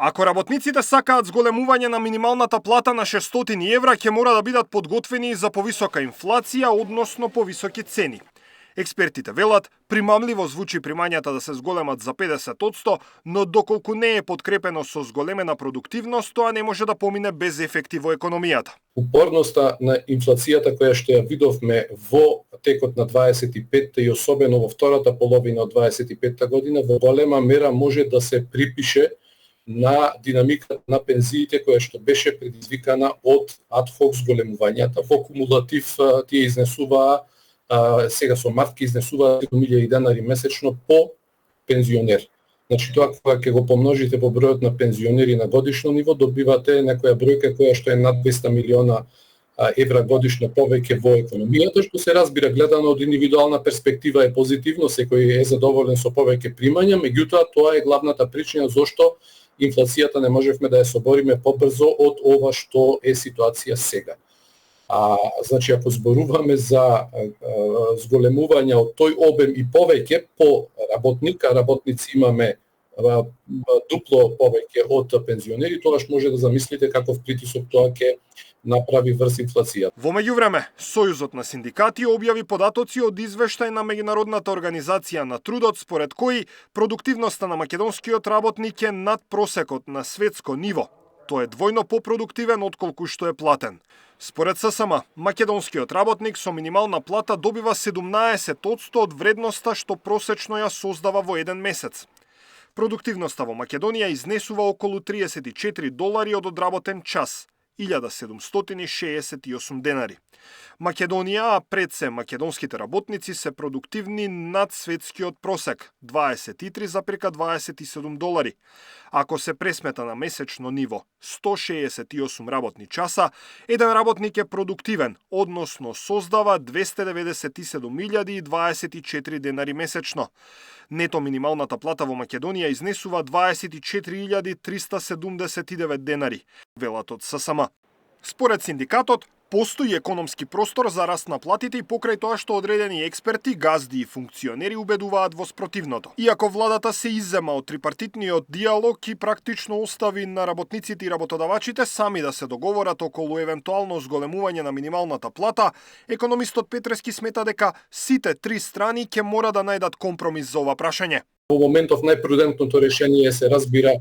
Ако работниците сакаат зголемување на минималната плата на 600 евра, ќе мора да бидат подготвени за повисока инфлација, односно повисоки цени. Експертите велат, примамливо звучи примањата да се зголемат за 50%, но доколку не е подкрепено со зголемена продуктивност, тоа не може да помине без ефекти во економијата. Упорноста на инфлацијата која што ја видовме во текот на 25-та и особено во втората половина од 25-та година, во голема мера може да се припише на динамиката на пензиите која што беше предизвикана од адхок зголемувањата. Во кумулатив тие изнесуваа сега со март ќе изнесува 7.000 денари месечно по пензионер. Значи тоа кога ќе го помножите по бројот на пензионери на годишно ниво, добивате некоја бројка која што е над 200 милиона евра годишно повеќе во економијата, што се разбира гледано од индивидуална перспектива е позитивно, секој е задоволен со повеќе примања, меѓутоа тоа е главната причина зошто инфлацијата не можевме да ја собориме побрзо од ова што е ситуација сега. Значи, ако зборуваме за зголемување од тој обем и повеќе по работници имаме дупло повеќе од пензионери, тогаш може да замислите каков притисок тоа ќе направи врз инфлацијата. Во меѓувреме, Сојузот на синдикати објави податоци од извештај на Меѓународната организација на трудот, според кои продуктивноста на македонскиот работник е над просекот на светско ниво. Тој е двојно попродуктивен отколку што е платен. Според ССМ, македонскиот работник со минимална плата добива 17% од вредноста што просечно ја создава во еден месец. Продуктивноста во Македонија изнесува околу $34 од одработен час, 1768 денари. Македонија, а пред се македонските работници се продуктивни над светскиот просек, $23,27. Ако се пресмета на месечно ниво 168 работни часа, еден работник е продуктивен, односно создава 297.024 денари месечно. Нето минималната плата во Македонија изнесува 24.379 денари, велат од ССМ. Според синдикатот, постои економски простор за раст на платите и покрај тоа што одредени експерти, газди и функционери убедуваат во спротивното. Иако владата се иззема од трипартитниот диалог и практично остави на работниците и работодавачите сами да се договорат околу евентуално зголемување на минималната плата, економистот Петрески смета дека сите три страни ќе мора да најдат компромис за ова прашање. Во моментов најпрудентното решение се разбира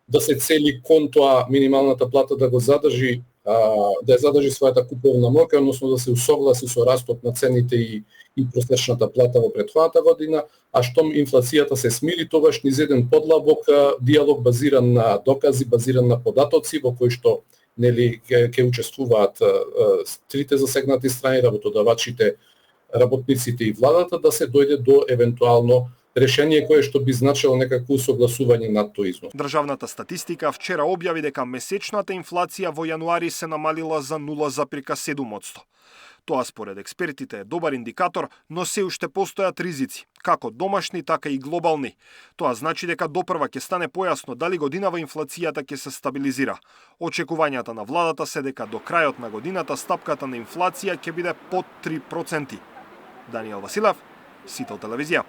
да се цели кон тоа минималната плата да го задржи, да ја задржи својата куповна моќ, односно да се усогласи со растот на цените и просечната плата во претходната година, а штом инфлацијата се смири, тогаш низ еден подлабок диалог базиран на докази, базиран на податоци во кои што нели ќе учествуваат трите засегнати страни, работодавачите, работниците и владата, да се дојде до евентуално решение кое што би значило некакво согласување над тој износ. Државната статистика вчера објави дека месечната инфлација во јануари се намалила за 0,7%. Тоа според експертите е добар индикатор, но се уште постојат ризици, како домашни, така и глобални. Тоа значи дека допрва ќе стане појасно дали годинава инфлацијата ќе се стабилизира. Очекувањата на владата се дека до крајот на годината стапката на инфлација ќе биде под 3%. Даниел Василев, Сител телевизија.